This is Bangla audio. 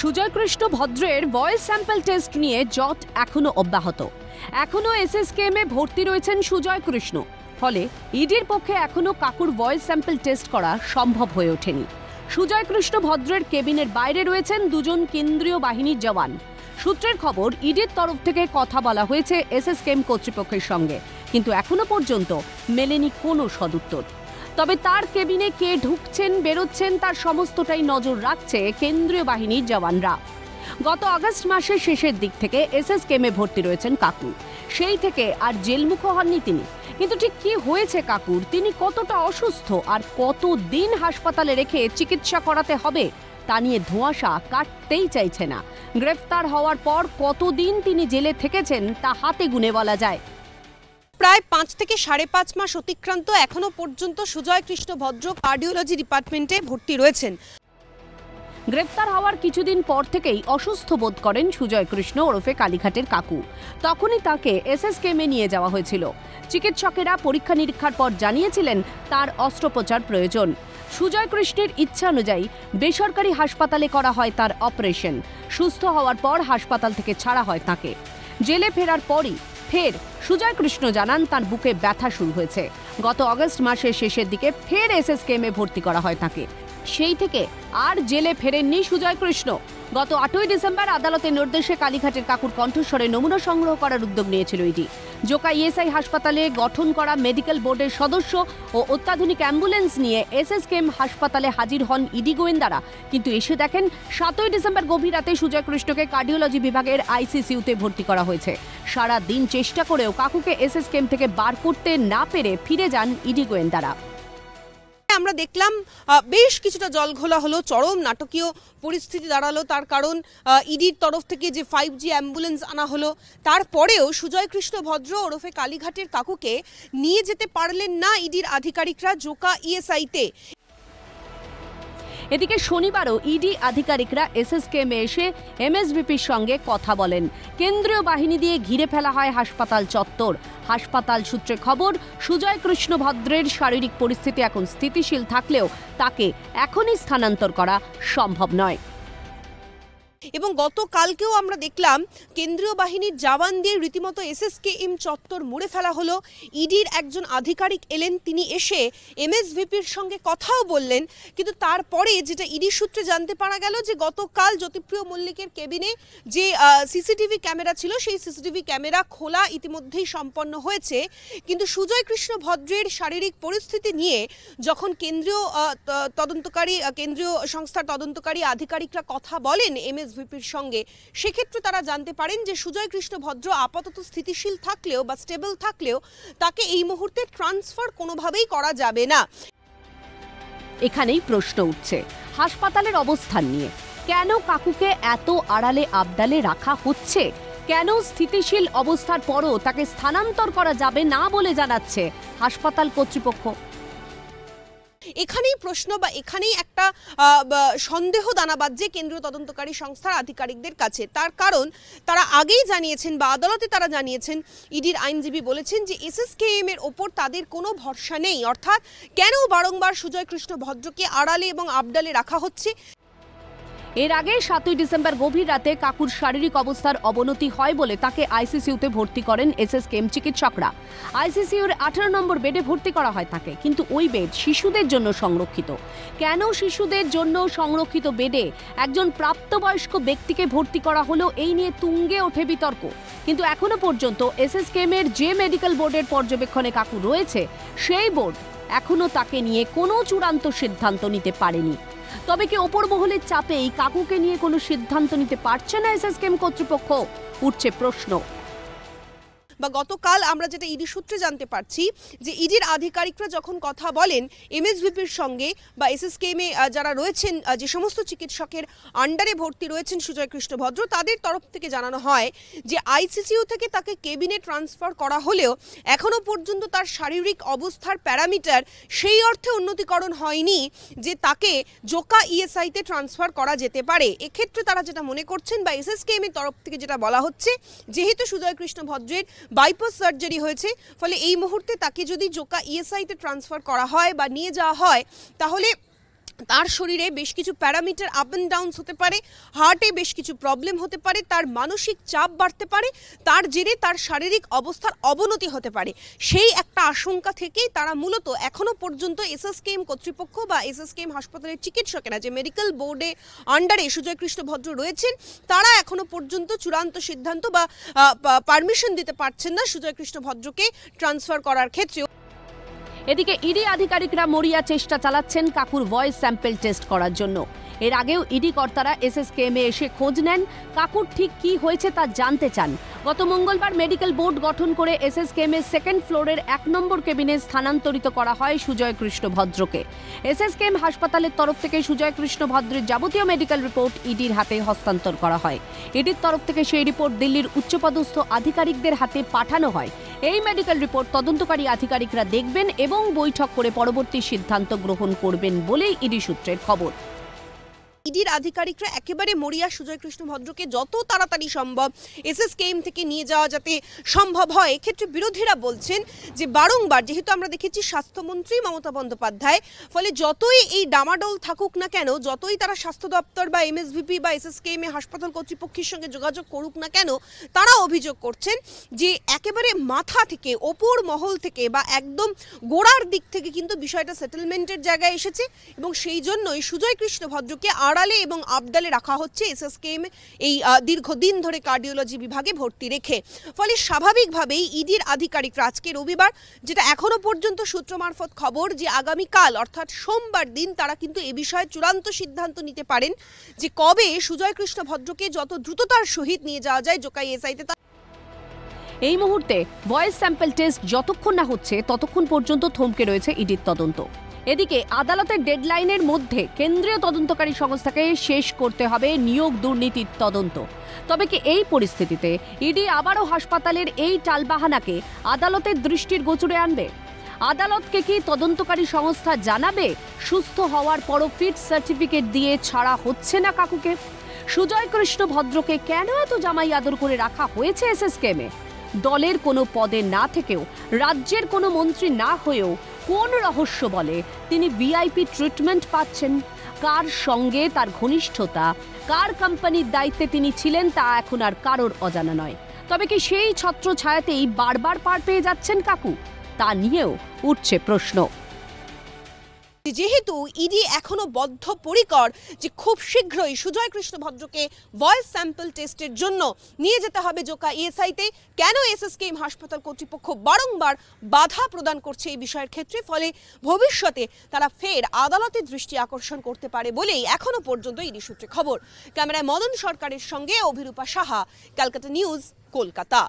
সুজয় কৃষ্ণ ভদ্রের ভয়েস স্যাম্পল টেস্ট নিয়ে জট এখনো অব্যাহত। এখনো এসএসকেএমে ভর্তি রয়েছেন সুজয় কৃষ্ণ, ফলে ইডির পক্ষে এখনো কাকুর ভয়েস স্যাম্পল টেস্ট করা সম্ভব হয়ে ওঠেনি। সুজয় কৃষ্ণ ভদ্রের কেবিনের বাইরে রয়েছেন দুজন কেন্দ্রীয় বাহিনীর জওয়ান। সূত্রের খবর, ইডির তরফ থেকে কথা বলা হয়েছে এসএসকেএম কর্তৃপক্ষের সঙ্গে, কিন্তু এখনো পর্যন্ত মেলেনি কোনো সদুত্তর। তবে তার কেবিনে কে ঢুকছেন বেরোচ্ছেন তার সমস্তটাই নজর রাখছে কেন্দ্রীয় বাহিনীর জওয়ানরা। গত আগস্ট মাসের শেষের দিক থেকে এসএসকেএমে ভর্তি রয়েছেন কাকু। সেই থেকে আর জেলমুখো হননি তিনি। কিন্তু ঠিক কি হয়েছে কাকুর, তিনি কতটা অসুস্থ আর কতদিন হাসপাতালে রেখে চিকিৎসা করাতে হবে তা নিয়ে ধোঁয়াশা কাটতেই চাইছে না। গ্রেফতার হওয়ার পর কতদিন তিনি জেলে থেকেছেন তা হাতে গুনে বলা যায়। প্রায় 5 থেকে 5.5 মাস অতিক্রান্ত, এখনো পর্যন্ত সুজয় কৃষ্ণ ভদ্র কার্ডিওলজি ডিপার্টমেন্টে ভর্তি রয়েছেন। গ্রেফতার হওয়ার কিছুদিন পর থেকেই অসুস্থ বোধ করেন সুজয় কৃষ্ণ ওরফে কালীঘাটের কাকু। তখনই তাকে এসএসকেএমে নিয়ে যাওয়া হয়েছিল। চিকিৎসকেরা পরীক্ষা নিরীক্ষার পর জানিয়েছিলেন তার অস্ত্রোপচার প্রয়োজন। সুজয় কৃষ্ণের ইচ্ছা অনুযায়ী বেসরকারি হাসপাতালে করা হয় তার অপারেশন। সুস্থ হওয়ার পর হাসপাতাল থেকে ছাড়া হয় তাকে। জেলে ফেরার পরই ফের সুজয় কৃষ্ণ জানান তার বুকে ব্যথা শুরু হয়েছে। গত আগস্ট মাসের শেষের দিকে ফের এসএসকেএমে ভর্তি করা হয় তাকে। সেই থেকে আর জেলে ফেরেননি সুজয় কৃষ্ণ। গত 8ই ডিসেম্বর আদালতের নির্দেশে কালীঘাটের কাকুর কণ্ঠস্বরে নমুনা সংগ্রহ করার উদ্যোগ নিয়েছিল ইডি। জোকা ইএসআই হাসপাতালে গঠন করা মেডিকেল বোর্ডের সদস্য ও অত্যাধুনিক অ্যাম্বুলেন্স নিয়ে এসএসকেএম হাসপাতালে হাজির হন ইডি গোয়েন্দারা। কিন্তু এসে দেখেন 7ই ডিসেম্বর গভীর রাতে সুজয় কৃষ্ণকে কার্ডিওলজি বিভাগের আইসিসিউতে ভর্তি করা হয়েছে। সারা দিন চেষ্টা করেও কাকুকে এসএসকেএম থেকে বার করতে না পেরে ফিরে যান ইডি গোয়েন্দারা। আমরা দেখলাম বেশ কিছুটা জলঘোলা হলো, চরম নাটকীয় পরিস্থিতি দাঁড়ালো। তার কারণ ইডির তরফ থেকে যে 5G অ্যাম্বুলেন্স আনা হলো, তারপরেও সুজয় কৃষ্ণ ভদ্র ওরফে কালীঘাটের কাকুকে নিয়ে যেতে পারলেন না ইডির আধিকারিকরা জোকা ইএসআইতে। এদিকে শনিবারও ইডি আধিকারিকরা এসএসকেএমে এসে এমএসভিপির সঙ্গে কথা বলেন। কেন্দ্রীয় বাহিনী দিয়ে ঘিরে ফেলা হয় হাসপাতাল চত্বর। হাসপাতাল সূত্রে খবর, সুজয় কৃষ্ণ ভদ্রের শারীরিক পরিস্থিতি এখন স্থিতিশীল থাকলেও তাকে এখনই স্থানান্তর করা সম্ভব নয়। এবং গতকালকেও আমরা দেখলাম কেন্দ্রীয় বাহিনীর জওয়ান দিয়ে রীতিমতো এসএসকেএম চত্বর মুড়ে ফেলা হলো। ইডির একজন আধিকারিক এলেন, তিনি এসে এমএসভিপির সঙ্গে কথাও বললেন। কিন্তু তারপরে যেটা ইডি সূত্রে জানতে পারা গেল যে গতকাল জ্যোতিপ্রিয় মল্লিকের কেবিনে যে সিসিটিভি ক্যামেরা ছিল, সেই সিসিটিভি ক্যামেরা খোলা ইতিমধ্যেই সম্পন্ন হয়েছে। কিন্তু সুজয় কৃষ্ণ ভদ্রের শারীরিক পরিস্থিতি নিয়ে যখন কেন্দ্রীয় সংস্থার তদন্তকারী আধিকারিকরা কথা বলেন এমএসভিপির সঙ্গে, সেক্ষেত্রে তারা জানতে পারেন যে সুজয় কৃষ্ণ ভদ্র আপাতত স্থিতিশীল থাকলেও বা স্টেবল থাকলেও তাকে এই মুহূর্তে ট্রান্সফার কোনোভাবেই করা যাবে না। এখানেই প্রশ্ন উঠছে হাসপাতালের অবস্থান নিয়ে। কেন কাকুকে এত আড়ালে আবডালে রাখা হচ্ছে? কেন স্থিতিশীল অবস্থার পরও তাকে স্থানান্তর করা যাবে না বলে জানাচ্ছে হাসপাতাল কর্তৃপক্ষ? এখানেই প্রশ্ন বা এখানেই একটা সন্দেহ দানা বাজছে কেন্দ্রীয় তদন্তকারী সংস্থার আধিকারিকদের কাছে। তার কারণ তারা আগেই জানিয়েছেন বা আদালতে তারা জানিয়েছেন, ইডির আইনজীবী বলেছেন যে এসএসকেএম এর ওপর তাদের কোনো ভরসা নেই। অর্থাৎ কেন বারংবার সুজয় কৃষ্ণ ভদ্রকে আড়ালে এবং আবডালে রাখা হচ্ছে। এর আগে 7ই ডিসেম্বর গভীর রাতে কাকুর শারীরিক অবস্থার অবনতি হয় বলে তাকে আইসিসিউতে ভর্তি করেন এসএসকেএম চিকিৎসকরা। আইসিসিউর 18 নম্বর বেডে ভর্তি করা হয় তাকে, কিন্তু ওই বেড শিশুদের জন্য সংরক্ষিত। কেন শিশুদের জন্য সংরক্ষিত বেডে একজন প্রাপ্তবয়স্ক ব্যক্তিকে ভর্তি করা হলো, এই নিয়ে তুঙ্গে ওঠে বিতর্ক। কিন্তু এখনো পর্যন্ত এসএসকেএম এর যে মেডিকেল বোর্ডের পর্যবেক্ষণে কাকু রয়েছে, সেই বোর্ড এখনো তাকে নিয়ে কোনো চূড়ান্ত সিদ্ধান্ত নিতে পারেনি। তবে কি ওপর মহলের চাপে এই কাকুকে নিয়ে কোনো সিদ্ধান্ত নিতে পারছে না এসএসকেএম কর্তৃপক্ষ? উঠছে প্রশ্ন। বা গতকাল আমরা যেটা ইডি সূত্রে জানতে পারছি যে ইডির আধিকারিকরা যখন কথা বলেন এমএসভিপির সঙ্গে বা এসএসকেএমে যারা রয়েছেন, যে সমস্ত চিকিৎসকের আন্ডারে ভর্তি রয়েছেন সুজয় কৃষ্ণ ভদ্র, তাদের তরফ থেকে জানানো হয় যে আইসিসিউ থেকে তাকে কেবিনে ট্রান্সফার করা হলেও এখনো পর্যন্ত তার শারীরিক অবস্থার প্যারামিটার সেই অর্থে উন্নতিকরণ হয়নি যে তাকে জোকা ইএসআইতে ট্রান্সফার করা যেতে পারে। এক্ষেত্রে তারা যেটা মনে করছেন বা এসএসকেএম এর তরফ থেকে যেটা বলা হচ্ছে, যেহেতু সুজয় কৃষ্ণ ভদ্রের বাইপাস সার্জারি হয়েছে, ফলে এই মুহূর্তে তাকে যদি জোকা ইএসআইতে ট্রান্সফার করা হয় বা নিয়ে যাওয়া হয়, তাহলে তার শরীরে বেশ কিছু প্যারামিটার আপ অ্যান্ড ডাউনস হতে পারে, হার্টে বেশ কিছু প্রবলেম হতে পারে, তার মানসিক চাপ বাড়তে পারে, তার জেরে তার শারীরিক অবস্থার অবনতি হতে পারে। সেই একটা আশঙ্কা থেকেই তারা মূলত এখনো পর্যন্ত এসএসকেএম কর্তৃপক্ষ বা এসএসকেএম হাসপাতালের চিকিৎসকেরা যে মেডিকেল বোর্ডে আন্ডারে সুজয় কৃষ্ণ ভদ্র রয়েছেন, তারা এখনো পর্যন্ত চূড়ান্ত সিদ্ধান্ত বা পারমিশন দিতে পারছেন না সুজয় কৃষ্ণ ভদ্রকে ট্রান্সফার করার ক্ষেত্রে। এদিকে ইডি আধিকারিকরা মরিয়া চেষ্টা চালাচ্ছেন কাকুর ভয়েস স্যাম্পল টেস্ট করার জন্য। এর আগেও ইডি কর্তারা এসএসকেএমে এসে খোঁজ নেন, কাকুর ঠিক কি হয়েছে তা জানতে চান। গত মঙ্গলবার মেডিকেল বোর্ড গঠন করে এসএসকেএমের সেকেন্ড ফ্লোরের 1 নম্বর কেবিনে স্থানান্তরিত করা হয় সুজয় কৃষ্ণ ভদ্রকে। এসএসকেএম হাসপাতালের তরফ থেকে সুজয় কৃষ্ণ ভদ্রের যাবতীয় মেডিকেল রিপোর্ট ইডির হাতে হস্তান্তর করা হয়। ইডির তরফ থেকে সেই রিপোর্ট দিল্লির উচ্চপদস্থ আধিকারিকদের হাতে পাঠানো হয়। এই মেডিকেল রিপোর্ট তদন্তকারী আধিকারিকরা দেখবেন এবং বৈঠক করে পরবর্তী সিদ্ধান্ত গ্রহণ করবেন বলেই ইডি সূত্রের খবর। ইডির আধিকারিকরা একেবারে মরিয়া সুজয় কৃষ্ণ ভদ্রকে যত তাড়াতাড়ি সম্ভব এসএসকেএম থেকে নিয়ে যাওয়া যাতে সম্ভব হয়। এক্ষেত্রে বিরোধীরা বলছেন যে বারংবার, যেহেতু আমরা দেখেছি স্বাস্থ্যমন্ত্রী মমতা বন্দ্যোপাধ্যায়, ফলে যতই এই ডামাডোল থাকুক না কেন, যতই তারা স্বাস্থ্য দপ্তর বা এমএসভিপি বা এসএসকেএম হাসপাতাল কর্তৃপক্ষের সঙ্গে যোগাযোগ করুক না কেন, তারা অভিযোগ করছেন যে একেবারে মাথা থেকে, ওপর মহল থেকে বা একদম গোড়ার দিক থেকে কিন্তু বিষয়টা সেটেলমেন্টের জায়গায় এসেছে এবং সেই জন্যই সুজয় কৃষ্ণ ভদ্রকে আড়ালে এবং আবডালে রাখা হচ্ছে এসএসকেএম এই দীর্ঘদিন ধরে কার্ডিওলজি বিভাগে ভর্তি রেখে। ফলে স্বাভাবিকভাবেই ইডির আধিকারিকরা আজকে রবিবার, যেটা এখনো পর্যন্ত সূত্র মারফত খবর, যে আগামীকাল অর্থাৎ সোমবার দিন তারা কিন্তু এ বিষয়ে চূড়ান্ত সিদ্ধান্ত নিতে পারেন যে কবে সুজয় কৃষ্ণ ভদ্রকে যত দ্রুততার সহিত নিয়ে যাওয়া যায় জোকাই এসআইতে। এই মুহূর্তে ভয়েস স্যাম্পল টেস্ট যতক্ষণ না হচ্ছে ততক্ষণ পর্যন্ত থমকে রয়েছে ইডির তদন্ত। এদিকে আদালতের ডেডলাইনের মধ্যে কেন্দ্রীয় তদন্তকারী সংস্থাকে শেষ করতে হবে নিয়োগ দুর্নীতির তদন্ত। তবে কি এই পরিস্থিতিতে ইডি আবারও হাসপাতালের এই টালবাহানাকে আদালতের দৃষ্টির গোচরে আনবে? আদালতকে কি তদন্তকারী সংস্থা জানাবে সুস্থ হওয়ার পরও ফিট সার্টিফিকেট দিয়ে ছাড়া হচ্ছে না কাকুকে? সুজয় কৃষ্ণ ভদ্রকে কেন এত জামাই আদর করে রাখা হয়েছে এসএসকেএমে? দলের কোনো পদে না থেকেও, রাজ্যের কোনো মন্ত্রী না হয়েও কোন রহস্য বলে তিনি ভিআইপি ট্রিটমেন্ট পাচ্ছেন? কার সঙ্গে তার ঘনিষ্ঠতা, কার কোম্পানির দায়িত্বে তিনি ছিলেন তা এখন আর কারোর অজানা নয়। তবে কি সেই ছত্র ছায়াতেই বারবার পার পেয়ে যাচ্ছেন কাকু? তা নিয়েও উঠছে প্রশ্ন। যেহেতু ইডি এখনো বদ্ধপরিকর যে খুব শীঘ্রই সুজয় কৃষ্ণ ভদ্রকে ভয়েস স্যাম্পল টেস্টের জন্য নিয়ে যেতে হবে জোকা ইএসআইতে, কেন এসএসকেএম হাসপাতাল কর্তৃপক্ষ বারংবার বাধা প্রদান করছে এই বিষয়ের ক্ষেত্রে? ফলে ভবিষ্যতে তারা ফের আদালতের দৃষ্টি আকর্ষণ করতে পারে বলেই এখনো পর্যন্ত ইডি সূত্রে খবর। ক্যামেরায় মদন সরকারের সঙ্গে অভিরূপা সাহা, ক্যালকাটা নিউজ, কলকাতা।